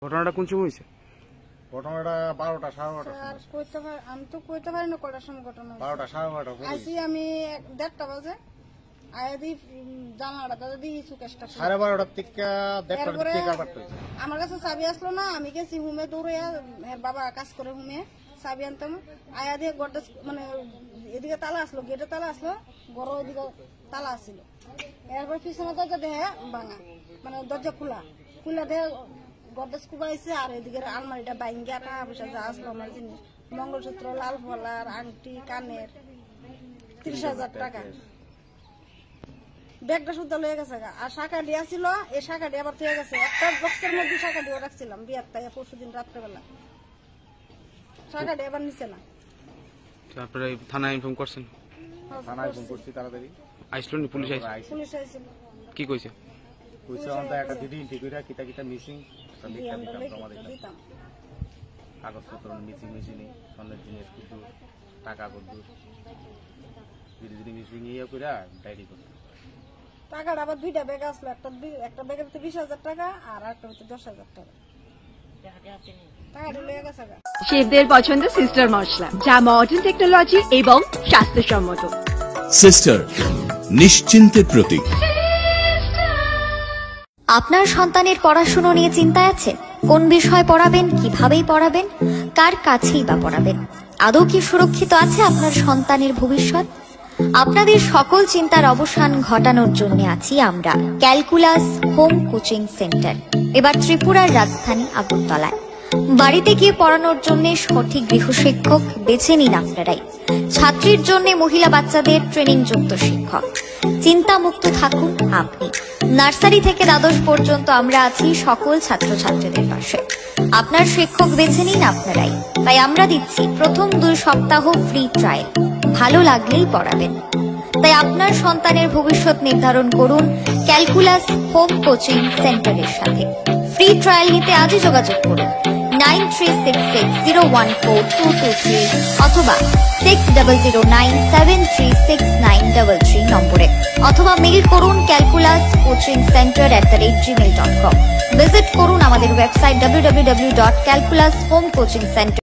ঘটনাটা কোন সময় হয়েছে? ঘটনাটা 12টা 12:30 আমি তো কইতে পারি না কটার সময় ঘটনা 12টা 12:30 আইসি আমি 1:30 বাজে আয়াদি জানাটা দাদি সুকেশটা 12:30 থেকে 1:30 থেকে আবার তো আমার কাছে চাবি আসলো না, আমি গেছি হুমে দৌড়ে, বাবা কাজ করে হুমে চাবি আনতাম। আয়াদি গড়টা মানে এদিকে তালা আসলো, গেটে তালা আসলো, গড় ওইদিকে তালা আসছিল। এরপর পিছনে দরজা দেহে ভাঙা, মানে দরজা খোলা খুলে দেহে গডেজ কুবাইছে। আর এদিকে আলমারিটা বাইঙ্গা টাকা পয়সা যা আসলো আমার জিনিস, মঙ্গলসূত্র, লাল ফলার, আংটি, কানের 30,000 টাকা, ব্যাগটা শুদ্ধ লয়ে গেছে। আর শাখা ডিয়া ছিল, এই শাখা ডিয়া আবার থেকে গেছে। একটা বক্সের মধ্যে শাখা ডিয়া রাখছিলাম বিয়ার তাই পরশুদিন রাত্রেবেলা, শাখা ডিয়া আবার নিচে না। তারপরে থানায় ইনফর্ম করছেন? থানায় ফোন করছি, তাড়াতাড়ি আইসলো নি? পুলিশ আইসলো? পুলিশ আইছিল। কি কইছে? কইছে আমরা একটা দিদি ঠিক কইরা কিটা কিটা মিসিং লিখটা দিতাম, জমা দিতাম, কাগজপত্র মিসিং স্বর্ণের জিনিস কুদু টাকা কুদু দিদি মিসিং ইয়া কইরা ডায়েরি করতাম। টাকাটা আবার দুইটা ব্যাগ আসলো, একটা ব্যাগের ভিতরে 20,000 টাকা আর একটা ভিতরে 10,000 টাকা। টাকাটা লয়ে গেছে। শেফদের পছন্দ সিস্টার মশলা, যা মডার্ন টেকনোলজি এবং স্বাস্থ্যসম্মত। সিস্টার, নিশ্চিন্তের প্রতীক। আপনার সন্তানের পড়াশোনা নিয়ে চিন্তায় আছে? কোন বিষয় পড়াবেন, কিভাবেই পড়াবেন, কার কাছেই বা পড়াবেন? আদৌ কি সুরক্ষিত আছে আপনার সন্তানের ভবিষ্যৎ? আপনাদের সকল চিন্তার অবসান ঘটানোর জন্য আছি আমরা, ক্যালকুলাস হোম কোচিং সেন্টার। এবার ত্রিপুরার রাজধানী আগরতলায়। বাড়িতে গিয়ে পড়ানোর জন্য সঠিক গৃহশিক্ষক বেছে নিন আপনারাই। ছাত্রীর জন্য মহিলা বাচ্চাদের ট্রেনিং যুক্ত শিক্ষক। চিন্তামুক্ত থাকুন আপনি। নার্সারি থেকে দ্বাদশ পর্যন্ত আমরা আছি সকল ছাত্রছাত্রীদের পাশে। আপনার শিক্ষক বেছে নিন আপনারাই। তাই আমরা দিচ্ছি প্রথম 2 সপ্তাহ ফ্রি ট্রায়াল, ভালো লাগলেই পড়াবেন। তাই আপনার সন্তানের ভবিষ্যৎ নির্ধারণ করুন ক্যালকুলাস হোম কোচিং সেন্টারের সাথে। ফ্রি ট্রায়াল নিতে আজই যোগাযোগ করুন 9366014223 অথবা 6009736933 নম্বরে, অথবা মেইল করুন calculascoachingcenter@gmail.com। ভিজিট করুন আমাদের ওয়েবসাইট www.calculashomecoachingcenter